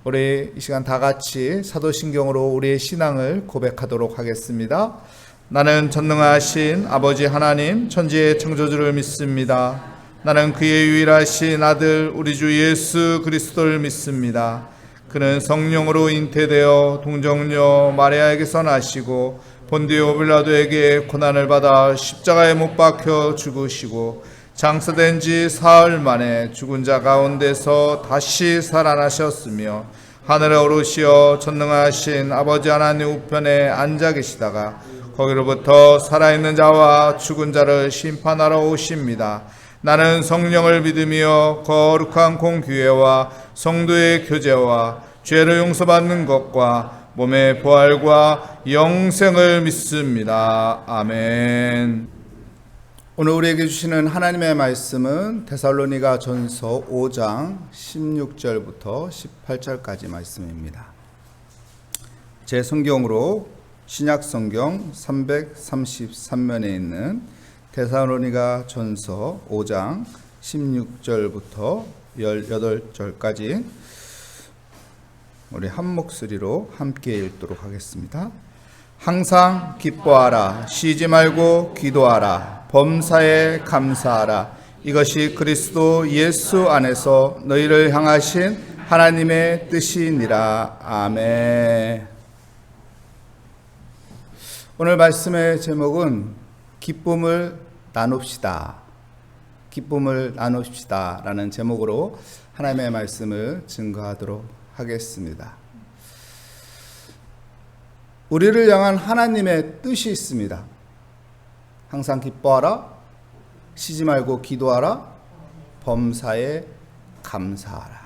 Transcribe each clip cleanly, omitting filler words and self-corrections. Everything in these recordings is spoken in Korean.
우리 이 시간 다 같이 사도신경으로 우리의 신앙을 고백하도록 하겠습니다. 나는 전능하신 아버지 하나님 천지의 창조주를 믿습니다. 나는 그의 유일하신 아들 우리 주 예수 그리스도를 믿습니다. 그는 성령으로 잉태되어 동정녀 마리아에게서 나시고 본디오 빌라도에게 고난을 받아 십자가에 못 박혀 죽으시고 장사된 지 사흘 만에 죽은 자 가운데서 다시 살아나셨으며 하늘에 오르시어 전능하신 아버지 하나님 우편에 앉아 계시다가 거기로부터 살아있는 자와 죽은 자를 심판하러 오십니다. 나는 성령을 믿으며 거룩한 공교회와 성도의 교제와 죄를 용서받는 것과 몸의 부활과 영생을 믿습니다. 아멘. 오늘 우리에게 주시는 하나님의 말씀은 데살로니가 전서 5장 16절부터 18절까지 말씀입니다. 제 성경으로 신약 성경 333면에 있는 데살로니가 전서 5장 16절부터 18절까지 우리 한 목소리로 함께 읽도록 하겠습니다. 항상 기뻐하라, 쉬지 말고 기도하라, 범사에 감사하라. 이것이 그리스도 예수 안에서 너희를 향하신 하나님의 뜻이니라. 아멘. 오늘 말씀의 제목은 기쁨을 나눕시다. 기쁨을 나눕시다 라는 제목으로 하나님의 말씀을 증거하도록 하겠습니다. 우리를 향한 하나님의 뜻이 있습니다. 항상 기뻐하라, 쉬지 말고 기도하라, 범사에 감사하라.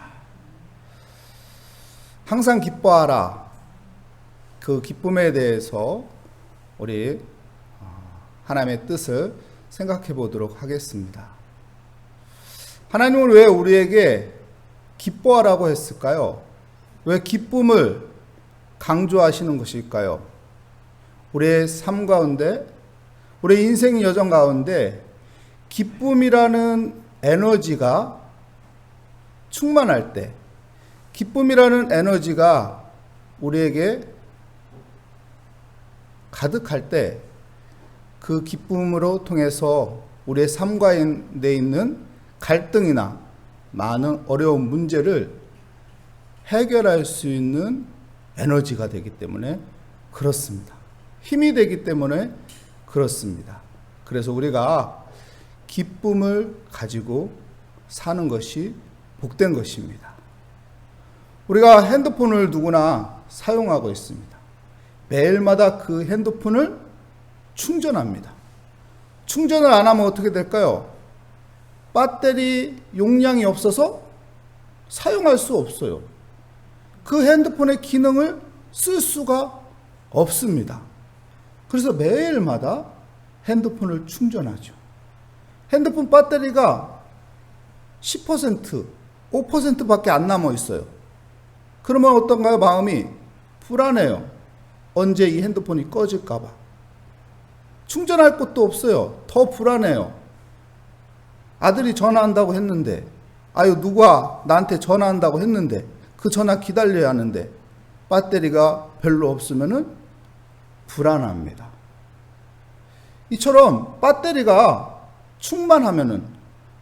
항상 기뻐하라. 그 기쁨에 대해서 우리 하나님의 뜻을 생각해 보도록 하겠습니다. 하나님은 왜 우리에게 기뻐하라고 했을까요? 왜 기쁨을 강조하시는 것일까요? 우리의 삶 가운데, 우리 인생 여정 가운데 기쁨이라는 에너지가 충만할 때, 기쁨이라는 에너지가 우리에게 가득할 때, 그 기쁨으로 통해서 우리의 삶 가운데 있는 갈등이나 많은 어려운 문제를 해결할 수 있는 에너지가 되기 때문에 그렇습니다. 힘이 되기 때문에 그렇습니다. 그래서 우리가 기쁨을 가지고 사는 것이 복된 것입니다. 우리가 핸드폰을 누구나 사용하고 있습니다. 매일마다 그 핸드폰을 충전합니다. 충전을 안 하면 어떻게 될까요? 배터리 용량이 없어서 사용할 수 없어요. 그 핸드폰의 기능을 쓸 수가 없습니다. 그래서 매일마다 핸드폰을 충전하죠. 핸드폰 배터리가 10%, 5%밖에 안 남아 있어요. 그러면 어떤가요? 마음이 불안해요. 언제 이 핸드폰이 꺼질까 봐. 충전할 곳도 없어요. 더 불안해요. 아들이 전화한다고 했는데, 누가 나한테 전화한다고 했는데 그 전화 기다려야 하는데 배터리가 별로 없으면은 불안합니다. 이처럼 배터리가 충만하면은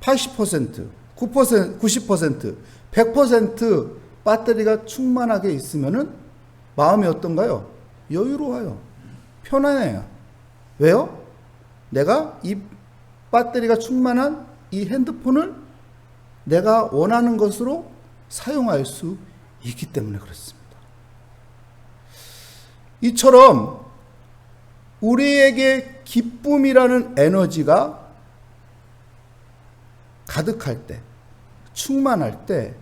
80%, 9%, 90%, 100% 배터리가 충만하게 있으면은 마음이 어떤가요? 여유로워요. 편안해요. 왜요? 내가 이 배터리가 충만한 이 핸드폰을 내가 원하는 것으로 사용할 수 있기 때문에 그렇습니다. 이처럼 우리에게 기쁨이라는 에너지가 가득할 때, 충만할 때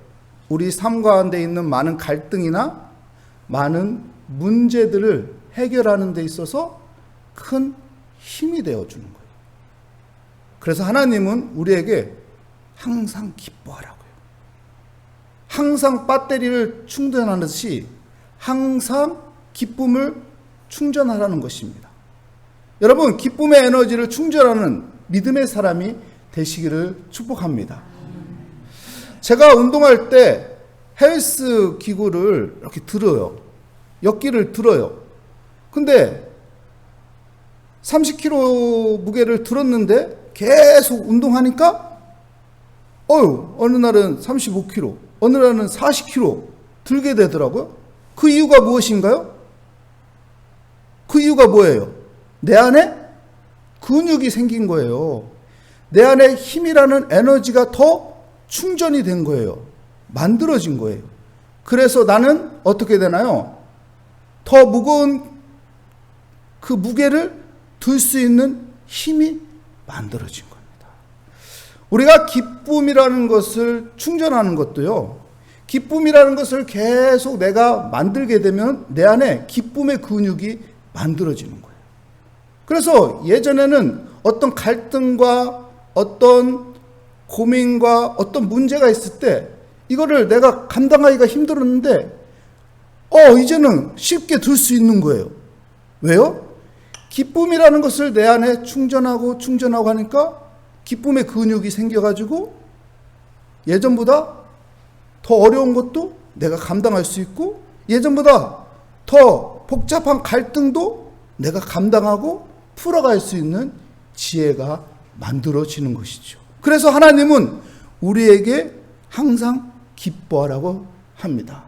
우리 삶 가운데 있는 많은 갈등이나 많은 문제들을 해결하는 데 있어서 큰 힘이 되어주는 거예요. 그래서 하나님은 우리에게 항상 기뻐하라고요. 항상 배터리를 충전하듯이 항상 기쁨을 충전하라는 것입니다. 여러분, 기쁨의 에너지를 충전하는 믿음의 사람이 되시기를 축복합니다. 제가 운동할 때 헬스 기구를 이렇게 들어요. 역기를 들어요. 근데 30kg 무게를 들었는데 계속 운동하니까 어느 날은 35kg, 어느 날은 40kg 들게 되더라고요. 그 이유가 무엇인가요? 그 이유가 뭐예요? 내 안에 근육이 생긴 거예요. 내 안에 힘이라는 에너지가 더 충전이 된 거예요. 만들어진 거예요. 그래서 나는 어떻게 되나요? 더 무거운 그 무게를 들 수 있는 힘이 만들어진 겁니다. 우리가 기쁨이라는 것을 충전하는 것도요, 기쁨이라는 것을 계속 내가 만들게 되면 내 안에 기쁨의 근육이 만들어지는 거예요. 그래서 예전에는 어떤 갈등과 어떤 고민과 어떤 문제가 있을 때 이거를 내가 감당하기가 힘들었는데 이제는 쉽게 들 수 있는 거예요. 왜요? 기쁨이라는 것을 내 안에 충전하고 하니까 기쁨의 근육이 생겨가지고 예전보다 더 어려운 것도 내가 감당할 수 있고 예전보다 더 복잡한 갈등도 내가 감당하고 풀어갈 수 있는 지혜가 만들어지는 것이죠. 그래서 하나님은 우리에게 항상 기뻐하라고 합니다.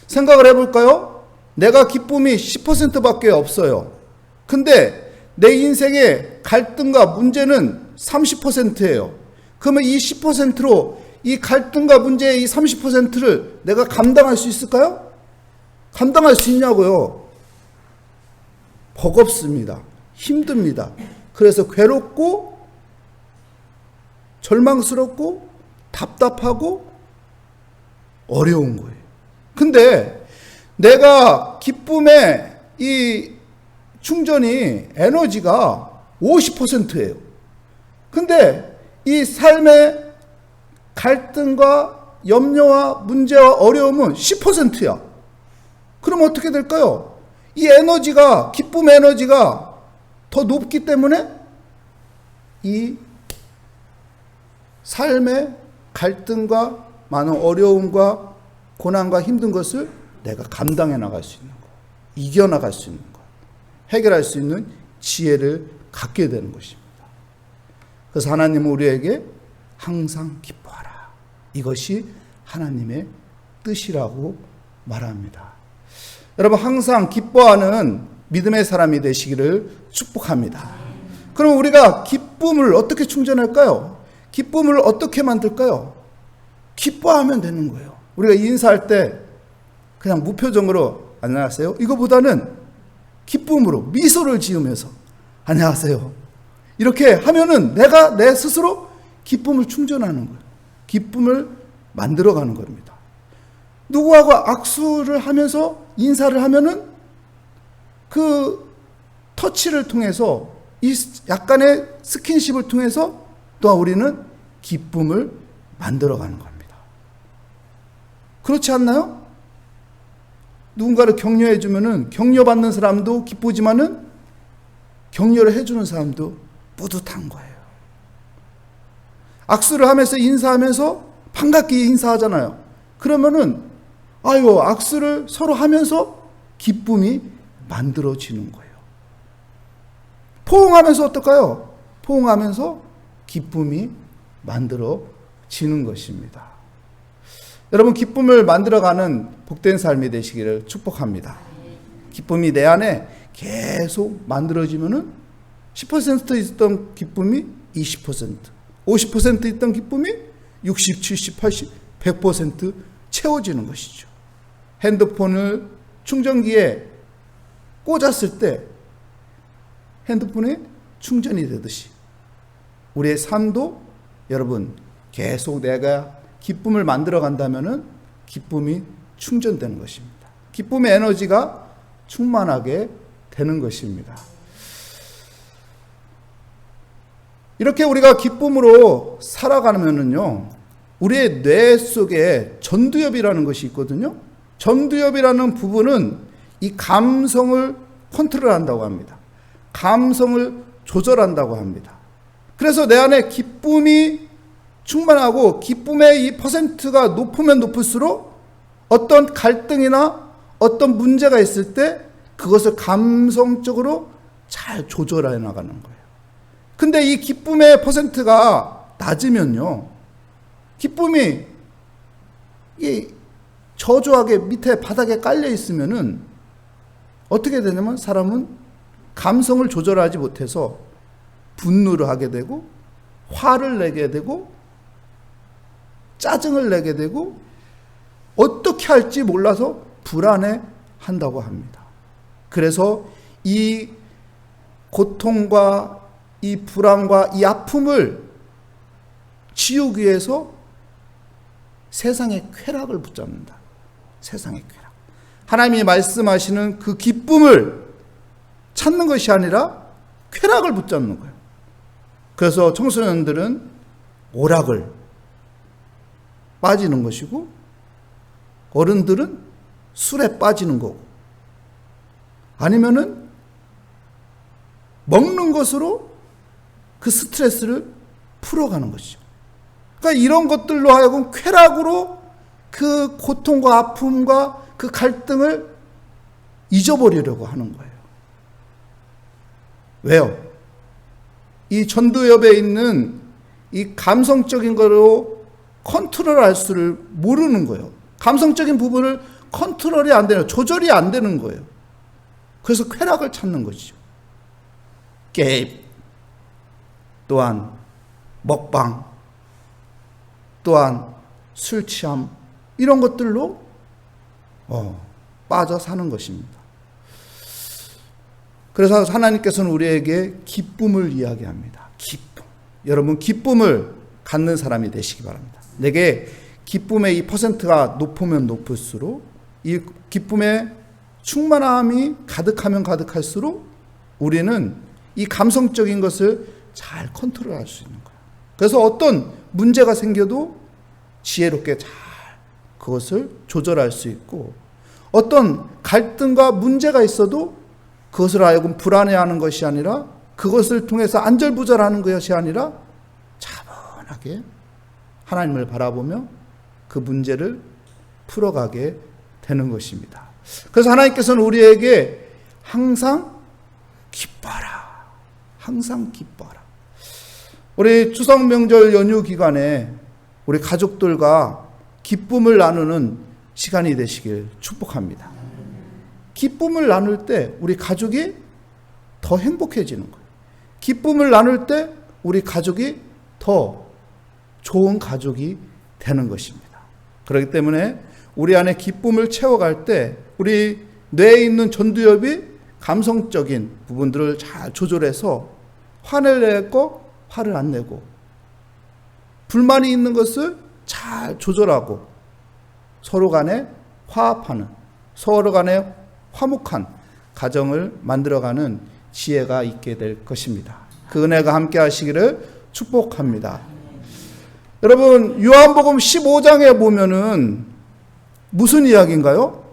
생각을 해볼까요? 내가 기쁨이 10%밖에 없어요. 근데 내 인생의 갈등과 문제는 30%예요. 그러면 이 10%로 이 갈등과 문제의 이 30%를 내가 감당할 수 있을까요? 감당할 수 있냐고요? 버겁습니다. 힘듭니다. 그래서 괴롭고 절망스럽고 답답하고 어려운 거예요. 근데 내가 기쁨의 이 충전이 에너지가 50%예요. 근데 이 삶의 갈등과 염려와 문제와 어려움은 10%야. 그럼 어떻게 될까요? 이 에너지가, 기쁨의 에너지가 더 높기 때문에 이 삶의 갈등과 많은 어려움과 고난과 힘든 것을 내가 감당해 나갈 수 있는 거, 이겨나갈 수 있는 거, 해결할 수 있는 지혜를 갖게 되는 것입니다. 그래서 하나님은 우리에게 항상 기뻐하라. 이것이 하나님의 뜻이라고 말합니다. 여러분, 항상 기뻐하는 믿음의 사람이 되시기를 축복합니다. 그럼 우리가 기쁨을 어떻게 충전할까요? 기쁨을 어떻게 만들까요? 기뻐하면 되는 거예요. 우리가 인사할 때 그냥 무표정으로 안녕하세요, 이거보다는 기쁨으로 미소를 지으면서 안녕하세요 이렇게 하면은 내가 내 스스로 기쁨을 충전하는 거예요. 기쁨을 만들어가는 겁니다. 누구하고 악수를 하면서 인사를 하면은 그 터치를 통해서 이 약간의 스킨십을 통해서 또한 우리는 기쁨을 만들어가는 겁니다. 그렇지 않나요? 누군가를 격려해 주면은 격려받는 사람도 기쁘지만은 격려를 해주는 사람도 뿌듯한 거예요. 악수를 하면서 인사하면서 반갑게 인사하잖아요. 그러면은 악수를 서로 하면서 기쁨이 만들어지는 거예요. 포옹하면서 어떨까요? 포옹하면서 기쁨이 만들어지는 것입니다. 여러분, 기쁨을 만들어가는 복된 삶이 되시기를 축복합니다. 기쁨이 내 안에 계속 만들어지면은 10% 있던 기쁨이 20%, 50% 있던 기쁨이 60, 70, 80, 100% 채워지는 것이죠. 핸드폰을 충전기에 꽂았을 때 핸드폰에 충전이 되듯이 우리의 삶도 여러분 계속 내가 기쁨을 만들어 간다면은 기쁨이 충전되는 것입니다. 기쁨의 에너지가 충만하게 되는 것입니다. 이렇게 우리가 기쁨으로 살아가면은요, 우리의 뇌 속에 전두엽이라는 것이 있거든요. 전두엽이라는 부분은 이 감성을 컨트롤한다고 합니다. 감성을 조절한다고 합니다. 그래서 내 안에 기쁨이 충만하고 기쁨의 이 퍼센트가 높으면 높을수록 어떤 갈등이나 어떤 문제가 있을 때 그것을 감성적으로 잘 조절해 나가는 거예요. 근데 이 기쁨의 퍼센트가 낮으면요, 기쁨이 저조하게 밑에 바닥에 깔려 있으면은 어떻게 되냐면 사람은 감성을 조절하지 못해서 분노를 하게 되고 화를 내게 되고 짜증을 내게 되고 어떻게 할지 몰라서 불안해 한다고 합니다. 그래서 이 고통과 이 불안과 이 아픔을 지우기 위해서 세상의 쾌락을 붙잡는다. 세상의 쾌락. 하나님이 말씀하시는 그 기쁨을 찾는 것이 아니라 쾌락을 붙잡는 거예요. 그래서 청소년들은 오락을 빠지는 것이고 어른들은 술에 빠지는 거고 아니면은 먹는 것으로 그 스트레스를 풀어가는 것이죠. 그러니까 이런 것들로 하여금 쾌락으로 그 고통과 아픔과 그 갈등을 잊어버리려고 하는 거예요. 왜요? 이 전두엽에 있는 이 감성적인 거로 컨트롤할 수를 모르는 거예요. 감성적인 부분을 컨트롤이 안 되는, 조절이 안 되는 거예요. 그래서 쾌락을 찾는 것이죠. 게임, 또한 먹방, 또한 술 취함, 이런 것들로 빠져 사는 것입니다. 그래서 하나님께서는 우리에게 기쁨을 이야기합니다. 기쁨. 여러분, 기쁨을 갖는 사람이 되시기 바랍니다. 내게 기쁨의 이 퍼센트가 높으면 높을수록, 이 기쁨의 충만함이 가득하면 가득할수록 우리는 이 감성적인 것을 잘 컨트롤할 수 있는 거예요. 그래서 어떤 문제가 생겨도 지혜롭게 잘 그것을 조절할 수 있고, 어떤 갈등과 문제가 있어도 그것을 하여금 불안해하는 것이 아니라, 그것을 통해서 안절부절하는 것이 아니라 차분하게 하나님을 바라보며 그 문제를 풀어가게 되는 것입니다. 그래서 하나님께서는 우리에게 항상 기뻐라, 항상 기뻐라. 우리 추석 명절 연휴 기간에 우리 가족들과 기쁨을 나누는 시간이 되시길 축복합니다. 기쁨을 나눌 때 우리 가족이 더 행복해지는 거예요. 기쁨을 나눌 때 우리 가족이 더 좋은 가족이 되는 것입니다. 그렇기 때문에 우리 안에 기쁨을 채워갈 때 우리 뇌에 있는 전두엽이 감성적인 부분들을 잘 조절해서 화를 낼 거 화를 안 내고, 불만이 있는 것을 잘 조절하고 서로 간에 화합하는, 서로 간에 화목한 가정을 만들어가는 지혜가 있게 될 것입니다. 그 은혜가 함께 하시기를 축복합니다. 여러분, 요한복음 15장에 보면은 무슨 이야기인가요?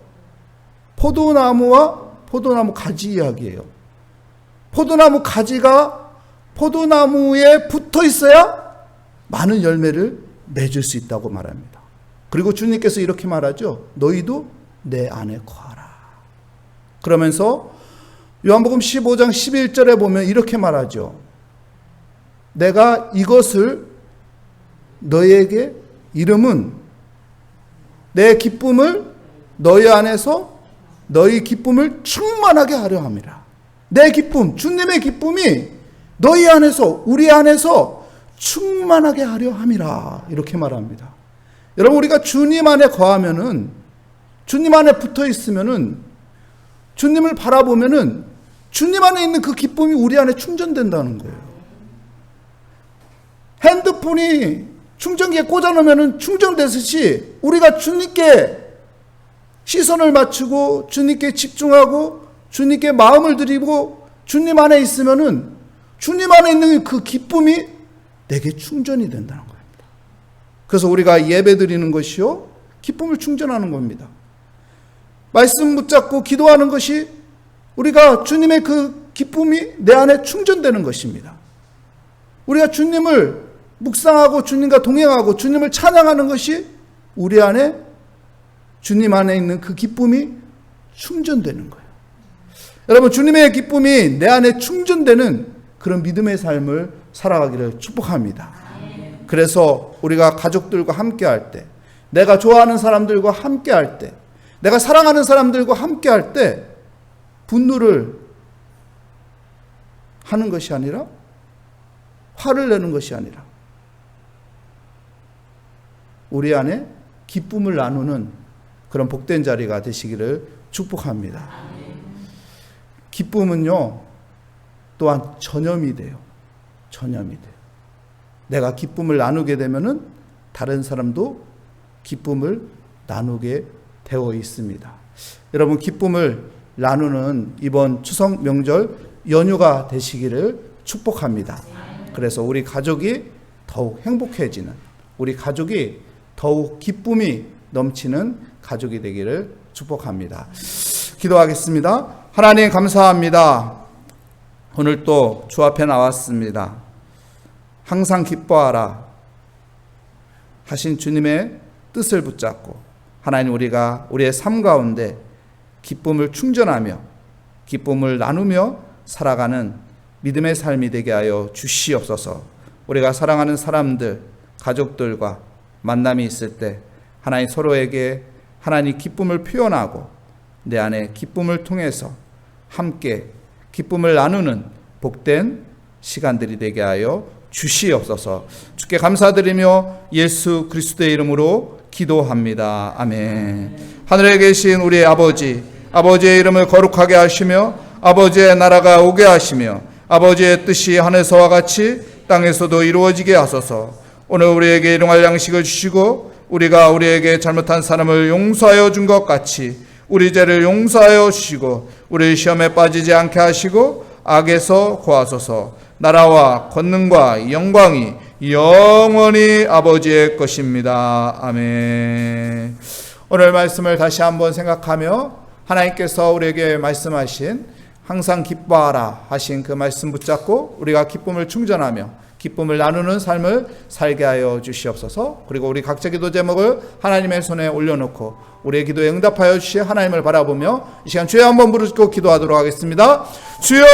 포도나무와 포도나무 가지 이야기예요. 포도나무 가지가 포도나무에 붙어 있어야 많은 열매를 맺을 수 있다고 말합니다. 그리고 주님께서 이렇게 말하죠. 너희도 내 안에 거하라. 그러면서 요한복음 15장 11절에 보면 이렇게 말하죠. 내가 이것을 너희에게 이름은 내 기쁨을 너희 안에서 너희 기쁨을 충만하게 하려 함이라. 내 기쁨, 주님의 기쁨이 너희 안에서, 우리 안에서 충만하게 하려 함이라. 이렇게 말합니다. 여러분, 우리가 주님 안에 거하면은, 주님 안에 붙어 있으면은, 주님을 바라보면은 주님 안에 있는 그 기쁨이 우리 안에 충전된다는 거예요. 핸드폰이 충전기에 꽂아놓으면 충전되듯이 우리가 주님께 시선을 맞추고 주님께 집중하고 주님께 마음을 드리고 주님 안에 있으면은 주님 안에 있는 그 기쁨이 내게 충전이 된다는 겁니다. 그래서 우리가 예배 드리는 것이요, 기쁨을 충전하는 겁니다. 말씀 붙잡고 기도하는 것이 우리가 주님의 그 기쁨이 내 안에 충전되는 것입니다. 우리가 주님을 묵상하고 주님과 동행하고 주님을 찬양하는 것이 우리 안에 주님 안에 있는 그 기쁨이 충전되는 거예요. 여러분, 주님의 기쁨이 내 안에 충전되는 그런 믿음의 삶을 살아가기를 축복합니다. 그래서 우리가 가족들과 함께 할 때, 내가 좋아하는 사람들과 함께 할 때, 내가 사랑하는 사람들과 함께 할 때 분노를 하는 것이 아니라, 화를 내는 것이 아니라 우리 안에 기쁨을 나누는 그런 복된 자리가 되시기를 축복합니다. 기쁨은요, 또한 전염이 돼요. 전염이 돼요. 내가 기쁨을 나누게 되면은 다른 사람도 기쁨을 나누게 되어 있습니다. 여러분, 기쁨을 나누는 이번 추석 명절 연휴가 되시기를 축복합니다. 그래서 우리 가족이 더욱 행복해지는, 우리 가족이 더욱 기쁨이 넘치는 가족이 되기를 축복합니다. 기도하겠습니다. 하나님 감사합니다. 오늘 또 주 앞에 나왔습니다. 항상 기뻐하라 하신 주님의 뜻을 붙잡고 하나님, 우리가 우리의 삶 가운데 기쁨을 충전하며 기쁨을 나누며 살아가는 믿음의 삶이 되게 하여 주시옵소서. 우리가 사랑하는 사람들, 가족들과 만남이 있을 때 하나님, 서로에게 하나님 기쁨을 표현하고 내 안에 기쁨을 통해서 함께 기쁨을 나누는 복된 시간들이 되게 하여 주시옵소서. 주께 감사드리며 예수 그리스도의 이름으로 기도합니다. 아멘. 하늘에 계신 우리 아버지, 아버지의 이름을 거룩하게 하시며 아버지의 나라가 오게 하시며 아버지의 뜻이 하늘에서와 같이 땅에서도 이루어지게 하소서. 오늘 우리에게 일용할 양식을 주시고 우리가 우리에게 잘못한 사람을 용서하여 준 것 같이 우리 죄를 용서하여 주시고 우리 시험에 빠지지 않게 하시고 악에서 구하소서. 나라와 권능과 영광이 영원히 아버지의 것입니다. 아멘. 오늘 말씀을 다시 한번 생각하며 하나님께서 우리에게 말씀하신 항상 기뻐하라 하신 그 말씀 붙잡고 우리가 기쁨을 충전하며 기쁨을 나누는 삶을 살게 하여 주시옵소서. 그리고 우리 각자 기도 제목을 하나님의 손에 올려놓고 우리의 기도에 응답하여 주시 하나님을 바라보며 이 시간 주여 한번 부르짖고 기도하도록 하겠습니다. 주여!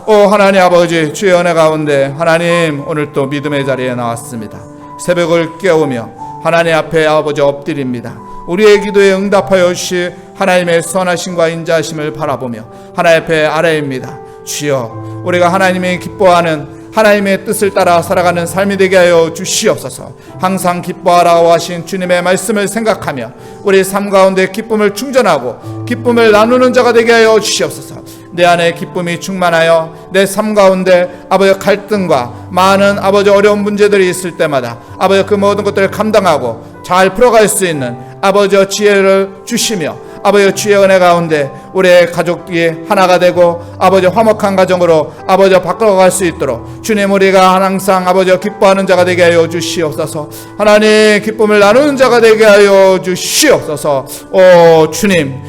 오 하나님 아버지, 주의 은혜 가운데 하나님, 오늘 또 믿음의 자리에 나왔습니다. 새벽을 깨우며 하나님 앞에 아버지 엎드립니다. 우리의 기도에 응답하여 주시 하나님의 선하심과 인자하심을 바라보며 하나님 앞에 아뢰입니다. 주여, 우리가 하나님이 기뻐하는 하나님의 뜻을 따라 살아가는 삶이 되게 하여 주시옵소서. 항상 기뻐하라고 하신 주님의 말씀을 생각하며 우리 삶 가운데 기쁨을 충전하고 기쁨을 나누는 자가 되게 하여 주시옵소서. 내 안에 기쁨이 충만하여 내 삶 가운데 아버지 갈등과 많은 아버지 어려운 문제들이 있을 때마다 아버지 그 모든 것들을 감당하고 잘 풀어갈 수 있는 아버지 지혜를 주시며 아버지 주의 은혜 가운데 우리의 가족이 하나가 되고 아버지 화목한 가정으로 아버지 바꿔갈 수 있도록 주님, 우리가 항상 아버지 기뻐하는 자가 되게 하여 주시옵소서. 하나님, 기쁨을 나누는 자가 되게 하여 주시옵소서. 오 주님,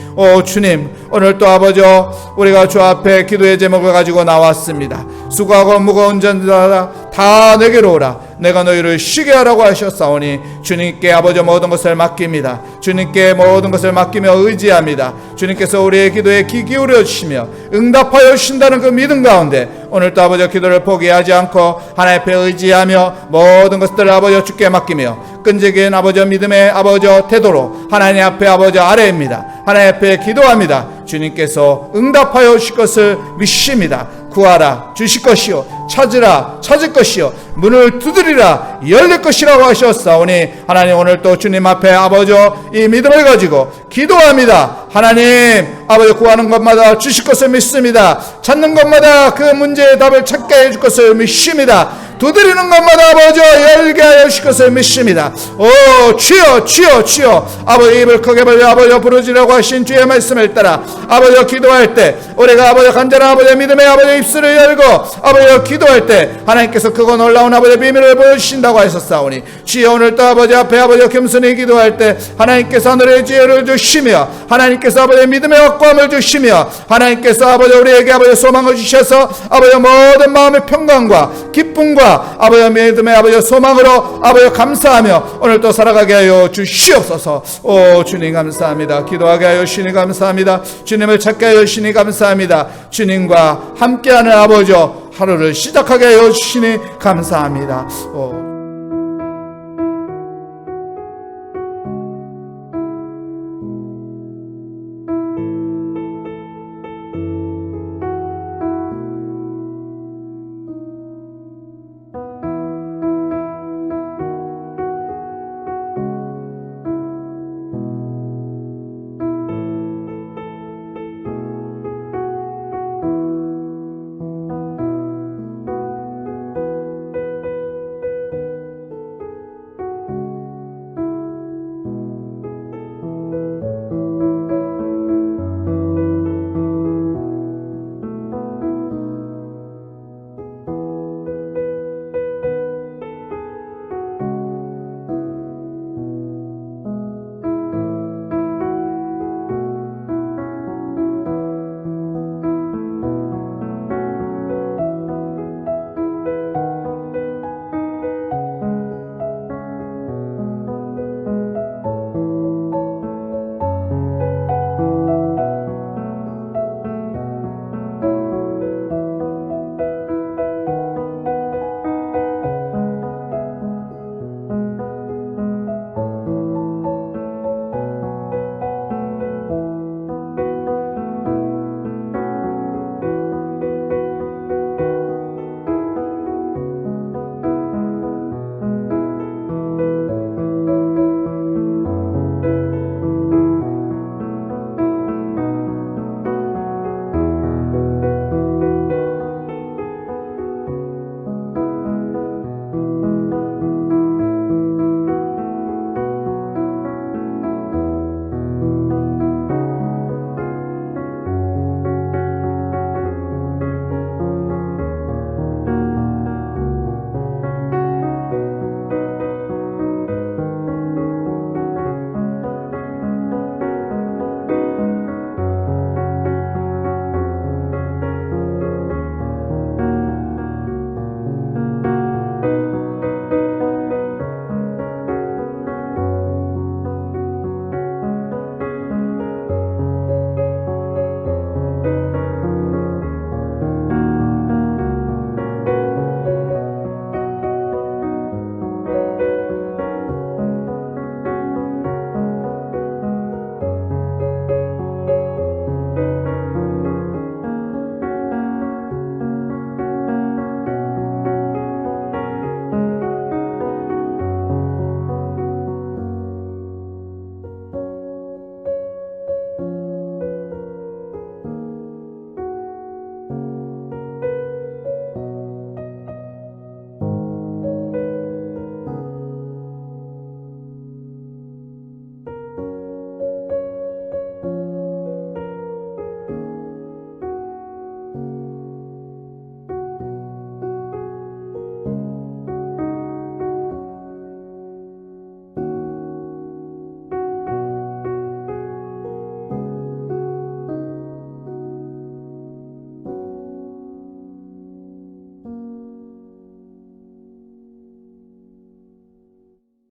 오늘 또 아버지 우리가 주 앞에 기도의 제목을 가지고 나왔습니다. 수고하고 무거운 자들아 다 내게로 오라. 내가 너희를 쉬게 하라고 하셨사오니 주님께 아버지 모든 것을 맡깁니다. 주님께 모든 것을 맡기며 의지합니다. 주님께서 우리의 기도에 귀 기울여 주시며 응답하여 주신다는 그 믿음 가운데 오늘도 아버지 기도를 포기하지 않고 하나님 앞에 의지하며 모든 것들을 아버지 주께 맡기며 끈질긴 아버지 믿음의 아버지 태도로 하나님 앞에 아버지 아뢰입니다. 하나님 앞에 기도합니다. 주님께서 응답하여 주실 것을 믿습니다. 구하라 주실 것이요, 찾으라 찾을 것이요, 문을 두드리라 열릴 것이라고 하셨사오니 하나님, 오늘 또 주님 앞에 아버지 이 믿음을 가지고 기도합니다. 하나님 아버지, 구하는 것마다 주실 것을 믿습니다. 찾는 것마다 그 문제의 답을 찾게 해줄 것을 믿습니다. 두드리는 것마다 아버지 열게 하여 주실 것을 믿습니다. 오 주여 아버지, 입을 크게 벌려 아버지 부르짖으라고 하신 주의 말씀을 따라 아버지 기도할 때 우리가 아버지 간절한 아버지 믿음의 아버지 입술을 열고 아버지 기도할 때 하나님께서 크고 놀라운 아버지 비밀을 보여주신다고 하셨사오니 주여, 오늘 또 아버지 앞에 아버지 겸손히 기도할 때 하나님께서 하늘의 지혜를 주시며 하나님께서 아버지 믿음의 확고함을 주시며 하나님께서 아버지 우리에게 아버지 소망을 주셔서 아버지 모든 마음의 평강과 기쁨과 확신과 아버지의 믿음의 아버지의 소망으로 아버지의 감사하며 오늘 또 살아가게 하여 주시옵소서. 오 주님 감사합니다. 기도하게 하여 주시니 감사합니다. 주님을 찾게 하여 주시니 감사합니다. 주님과 함께하는 아버지 하루를 시작하게 하여 주시니 감사합니다.